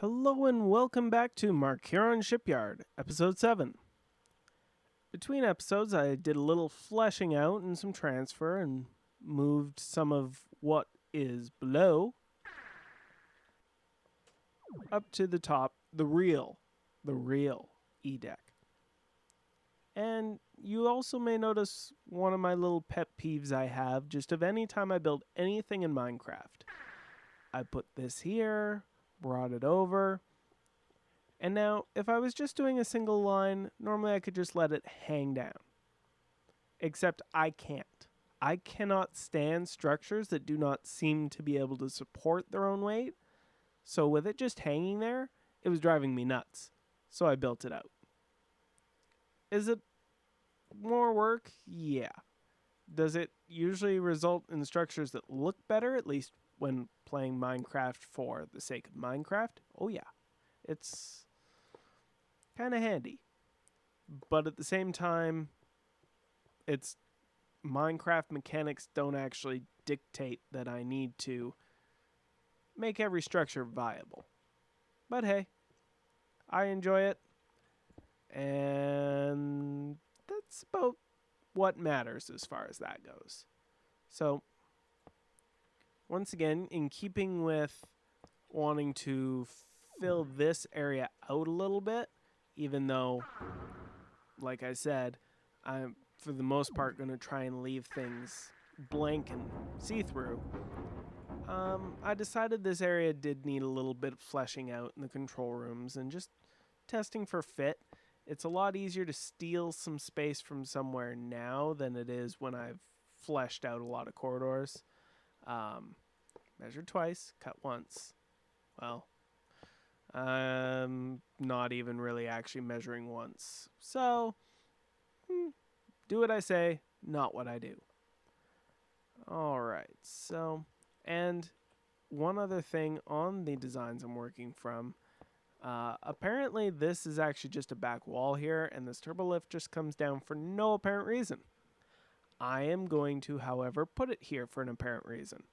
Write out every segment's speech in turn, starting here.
Hello and welcome back to Markiron Shipyard, Episode 7. Between episodes, I did a little fleshing out and some transfer and moved some of what is below up to the top, the real E-deck. And you also may notice one of my little pet peeves I have just of any time I build anything in Minecraft. I put this here, brought it over. And now, if I was just doing a single line, normally I could just let it hang down. Except I can't. I cannot stand structures that do not seem to be able to support their own weight. So with it just hanging there, it was driving me nuts. So I built it out. Is it more work? Yeah. Does it usually result in structures that look better, at least when playing Minecraft for the sake of Minecraft? Oh yeah. It's kind of handy. But at the same time, it's Minecraft mechanics don't actually dictate that I need to make every structure viable. But hey, I enjoy it. And that's about what matters as far as that goes. So, once again, in keeping with wanting to fill this area out a little bit, even though, like I said, I'm for the most part going to try and leave things blank and see-through, I decided this area did need a little bit of fleshing out in the control rooms and just testing for fit. It's a lot easier to steal some space from somewhere now than it is when I've fleshed out a lot of corridors. Measured twice, cut once. Well, not even really actually measuring once. So, do what I say, not what I do. Alright, so, and one other thing on the designs I'm working from, apparently this is actually just a back wall here, and this turbo lift just comes down for no apparent reason. I am going to, however, put it here for an apparent reason.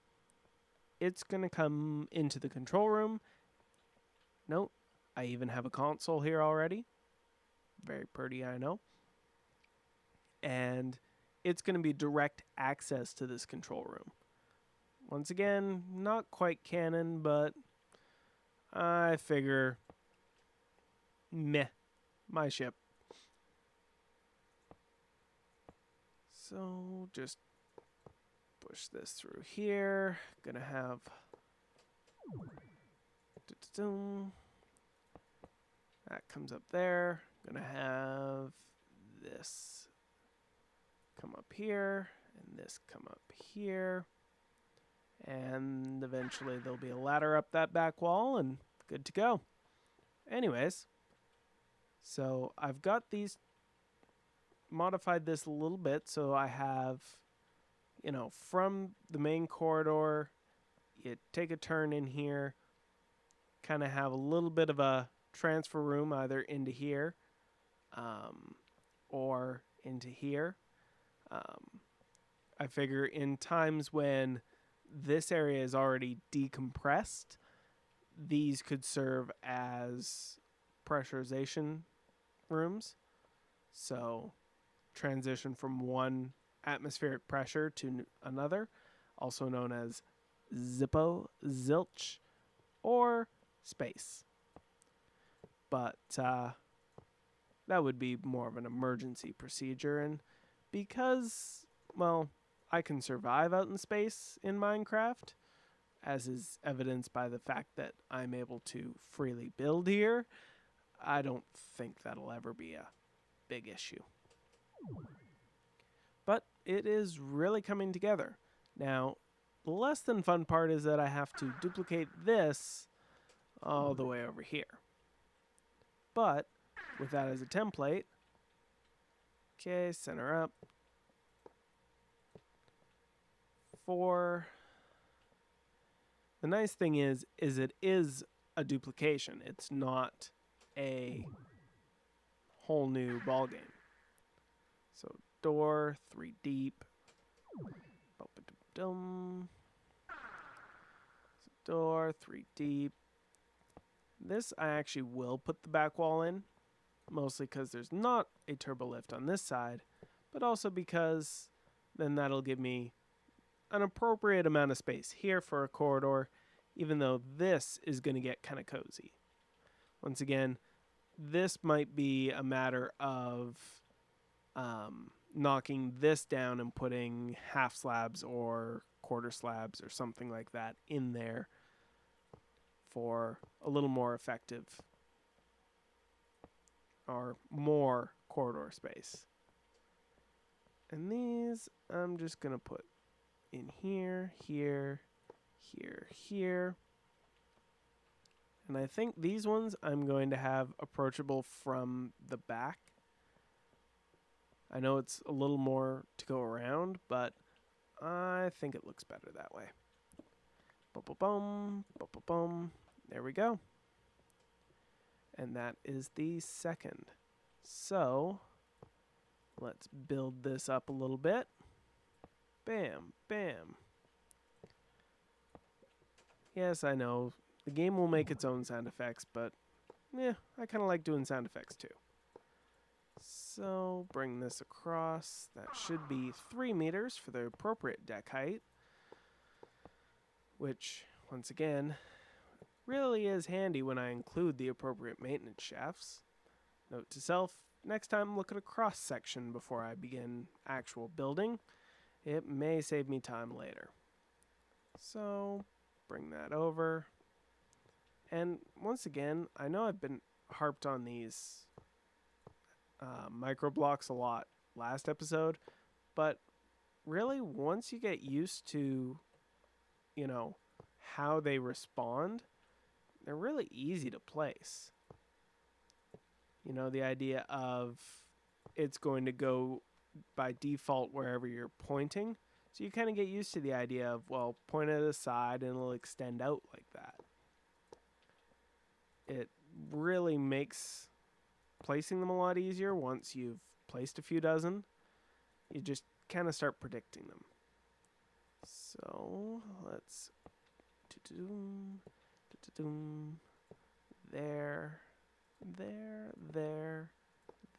It's going to come into the control room. Nope, I even have a console here already. Very pretty, I know. And it's going to be direct access to this control room. Once again, not quite canon, but I figure, meh, my ship. So just push this through here. Gonna have that comes up there. Gonna have this come up here and this come up here. And eventually there'll be a ladder up that back wall and good to go. Anyways, so I've got these modified this a little bit so I have, from the main corridor, you take a turn in here, kind of have a little bit of a transfer room either into here or into here. I figure in times when this area is already decompressed, these could serve as pressurization rooms. So transition from one atmospheric pressure to another, also known as Zippo, Zilch, or space. But that would be more of an emergency procedure, and because, well, I can survive out in space in Minecraft, as is evidenced by the fact that I'm able to freely build here, I don't think that'll ever be a big issue. But it is really coming together. Now, the less than fun part is that I have to duplicate this all the way over here. But with that as a template, okay, center up. The nice thing is it is a duplication. It's not a whole new ball game. So door 3 deep. Door 3 deep. This I actually will put the back wall in, mostly because there's not a turbo lift on this side, but also because then that'll give me an appropriate amount of space here for a corridor, even though this is going to get kind of cozy. Once again, this might be a matter of knocking this down and putting half slabs or quarter slabs or something like that in there for a little more effective or more corridor space. And these I'm just going to put in here, here, here, here. And I think these ones I'm going to have approachable from the back. I know it's a little more to go around, but I think it looks better that way. Boom, boom, boom, boom. There we go. And that is the second. So let's build this up a little bit. Bam, bam. Yes, I know. The game will make its own sound effects, but yeah, I kind of like doing sound effects too. So bring this across. That should be 3 meters for the appropriate deck height, which, once again, really is handy when I include the appropriate maintenance shafts. Note to self, next time look at a cross section before I begin actual building. It may save me time later. So bring that over. And once again, I know I've been harped on these micro blocks a lot last episode, but really once you get used to, you know, how they respond, they're really easy to place. You know, the idea of it's going to go by default wherever you're pointing. So you kind of get used to the idea of, well, point at the side and it'll extend out like that. It really makes placing them a lot easier once you've placed a few dozen. You just kind of start predicting them. So let's there, there, there,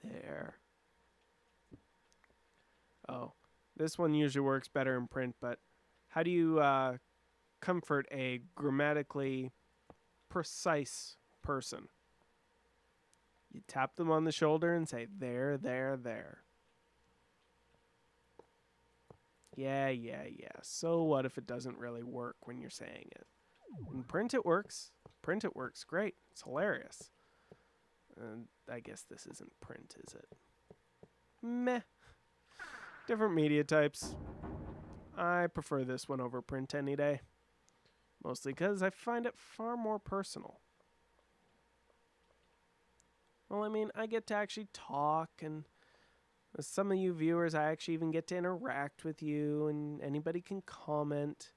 there. Oh, this one usually works better in print, but how do you comfort a grammatically precise person? You tap them on the shoulder and say, there, there, there. Yeah. So what if it doesn't really work when you're saying it? In print it works. Print it works great. It's hilarious. And I guess this isn't print, is it? Meh. Different media types. I prefer this one over print any day. Mostly because I find it far more personal. Well, I mean, I get to actually talk, and with some of you viewers, I actually even get to interact with you, and anybody can comment,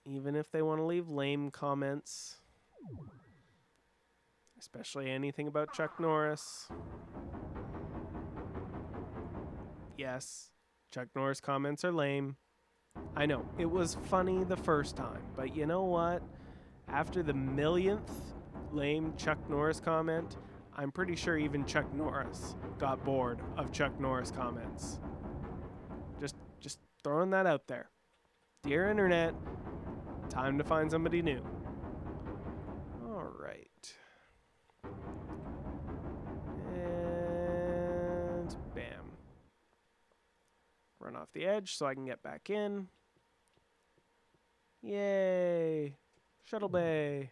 even if they want to leave lame comments. Especially anything about Chuck Norris. Yes, Chuck Norris comments are lame. I know, it was funny the first time, but you know what? After the millionth lame Chuck Norris comment, I'm pretty sure even Chuck Norris got bored of Chuck Norris comments. Just throwing that out there. Dear Internet, time to find somebody new. All right. And bam. Run off the edge so I can get back in. Yay. Shuttle bay.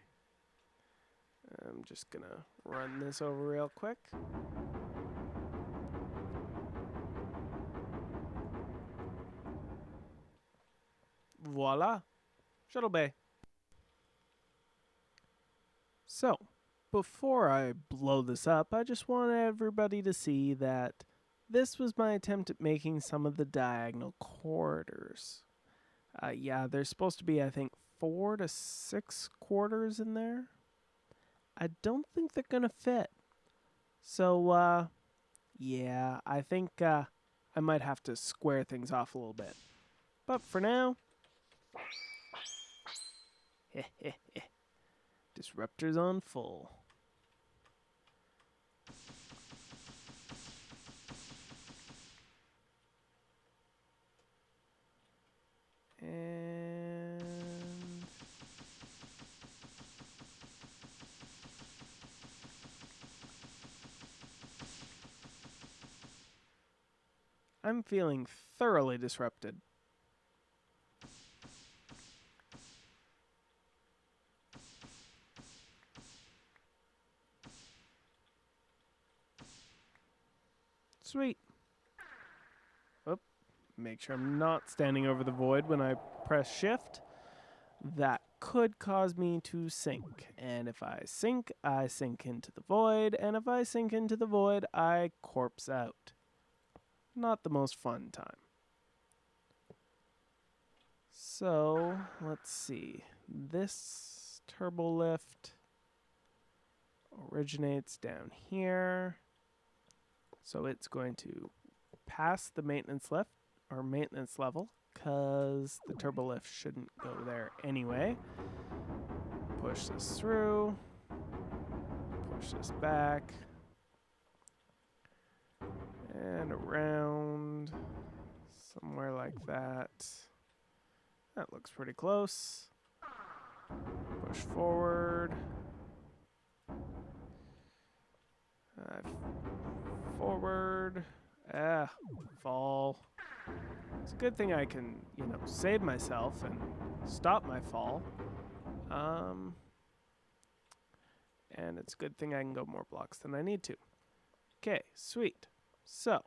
I'm just gonna run this over real quick. Voila. Shuttle bay. So, before I blow this up, I just want everybody to see that this was my attempt at making some of the diagonal corridors. Yeah, there's supposed to be, I think, 4 to 6 quarters in there. I don't think they're going to fit. So, yeah, I think I might have to square things off a little bit. But for now... Disruptors on full. And I'm feeling thoroughly disrupted. Sweet. Oop. Make sure I'm not standing over the void when I press shift. That could cause me to sink. And if I sink into the void. And if I sink into the void, I corpse out. Not the most fun time. So, let's see. This turbo lift originates down here. So it's going to pass the maintenance lift or maintenance level because the turbo lift shouldn't go there anyway. Push this through. Push this back. And around somewhere like that. That looks pretty close. Push forward. Forward. Fall. It's a good thing I can, save myself and stop my fall. And it's a good thing I can go more blocks than I need to. Okay, sweet. So,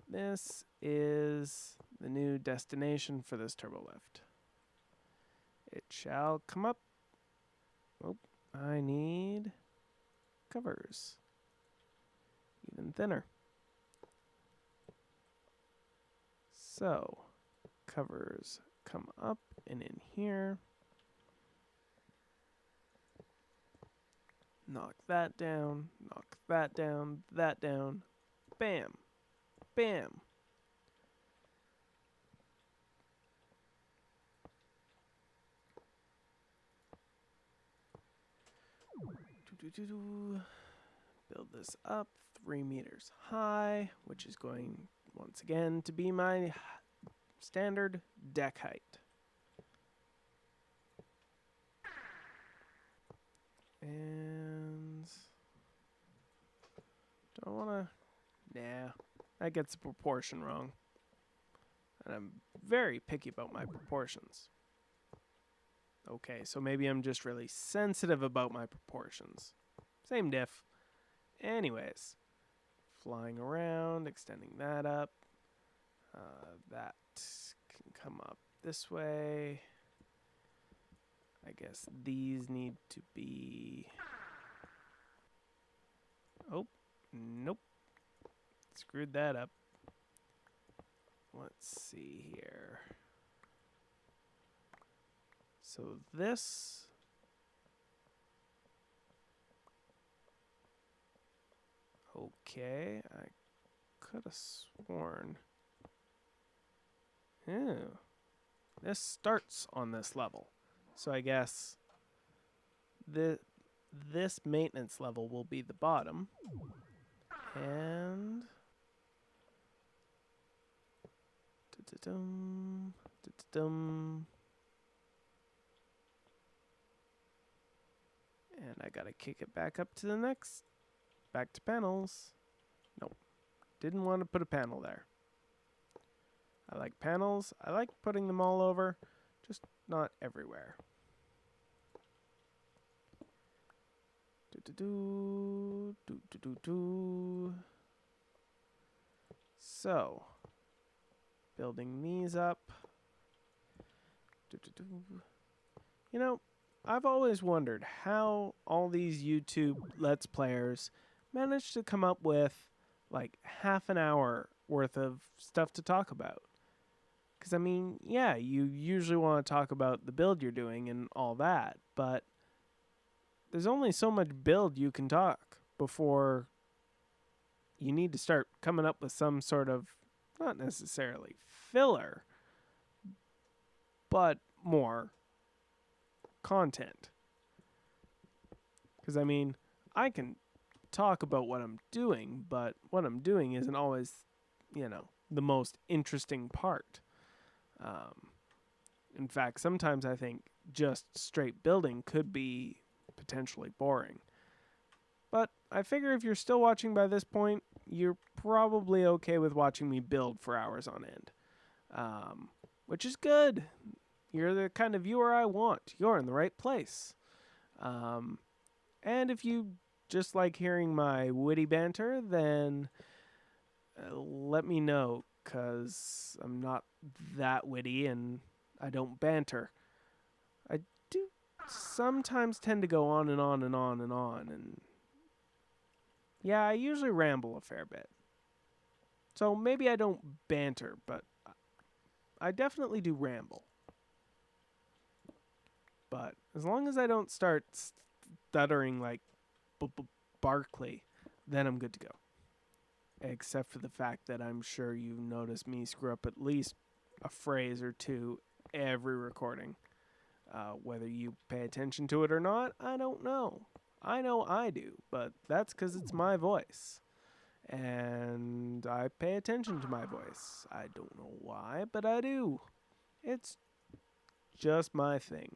this is the new destination for this turbo lift. It shall come up. Oh, I need covers. Even thinner. So, covers come up and in here. Knock that down, knock that down, that down. Bam. Bam. Build this up 3 meters high, which is going once again to be my standard deck height. And don't want to, that gets the proportion wrong. And I'm very picky about my proportions. Okay, so maybe I'm just really sensitive about my proportions. Same diff. Anyways, flying around, extending that up. That can come up this way. I guess these need to be... Oh, nope. Screwed that up. Let's see here. So this... Okay, I could have sworn... Ew. This starts on this level. So I guess this maintenance level will be the bottom. And... Da-da-dum, da-da-dum. And I gotta kick it back up to the next. Back to panels. Nope. Didn't want to put a panel there. I like panels. I like putting them all over. Just not everywhere. Do-do-do. Do-do-do-do. So. Building these up. Do-do-do. I've always wondered how all these YouTube Let's Players manage to come up with like half an hour worth of stuff to talk about. Because, I mean, yeah, you usually want to talk about the build you're doing and all that, but there's only so much build you can talk before you need to start coming up with some sort of, not necessarily filler, but more content. Because, I mean, I can talk about what I'm doing, but what I'm doing isn't always, the most interesting part. In fact, sometimes I think just straight building could be potentially boring. But I figure if you're still watching by this point, you're probably okay with watching me build for hours on end. Which is good. You're the kind of viewer I want. You're in the right place. And if you just like hearing my witty banter, then let me know, because I'm not that witty and I don't banter. I do sometimes tend to go on and on and on and on, and yeah, I usually ramble a fair bit. So maybe I don't banter, but I definitely do ramble. But as long as I don't start stuttering like Barkley, then I'm good to go. Except for the fact that I'm sure you've noticed me screw up at least a phrase or two every recording. Whether you pay attention to it or not, I don't know. I know I do, but that's because it's my voice. And I pay attention to my voice. I don't know why, but I do. It's just my thing.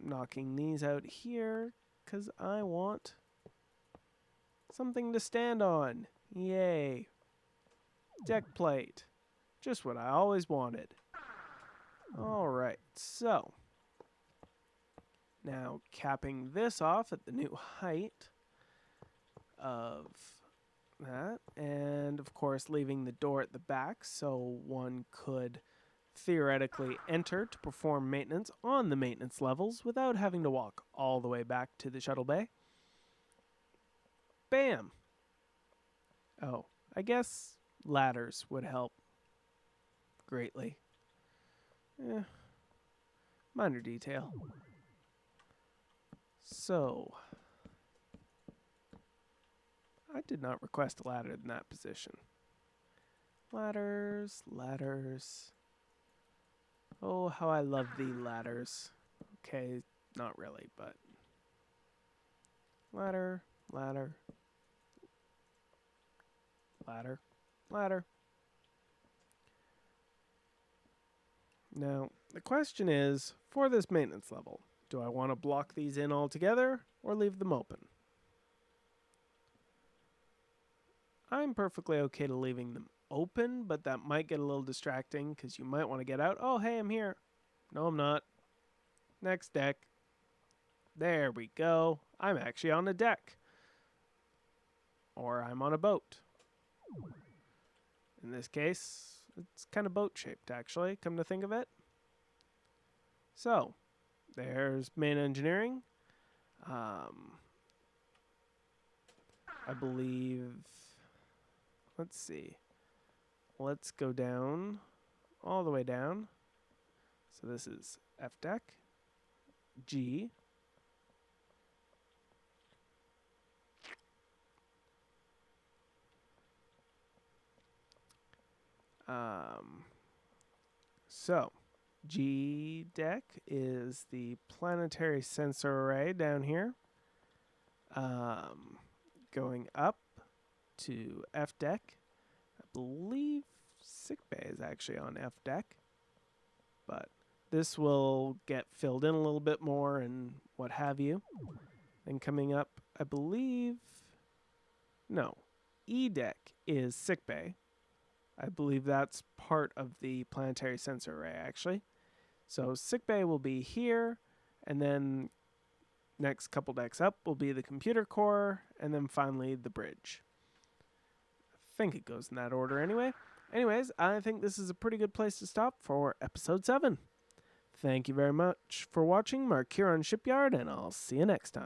Knocking these out here because I want something to stand on. Yay. Deck plate. Just what I always wanted. Alright, so now capping this off at the new height of that, and of course leaving the door at the back so one could theoretically enter to perform maintenance on the maintenance levels without having to walk all the way back to the shuttle bay. Bam! Oh, I guess ladders would help greatly. Minor detail. So, I did not request a ladder in that position. Ladders. Oh, how I love the ladders. Okay, not really, but ladder. Now, the question is, for this maintenance level, do I want to block these in altogether or leave them open? I'm perfectly okay to leaving them open, but that might get a little distracting because you might want to get out. Oh, hey, I'm here. No, I'm not. Next deck. There we go. I'm actually on a deck. Or I'm on a boat. In this case, it's kind of boat-shaped, actually, come to think of it. So, there's main engineering. I believe... Let's see. Let's go down, all the way down. So this is F deck, G, so G deck is the planetary sensor array down here. Going up to F deck. I believe sickbay is actually on F deck, but this will get filled in a little bit more and what have you. Then coming up, I believe, no, E deck is sickbay. I believe that's part of the planetary sensor array, actually. So sickbay will be here, and then next couple decks up will be the computer core, and then finally the bridge. I think it goes in that order anyway. Anyways, I think this is a pretty good place to stop for episode 7. Thank you very much for watching Markiron Shipyard, and I'll see you next time.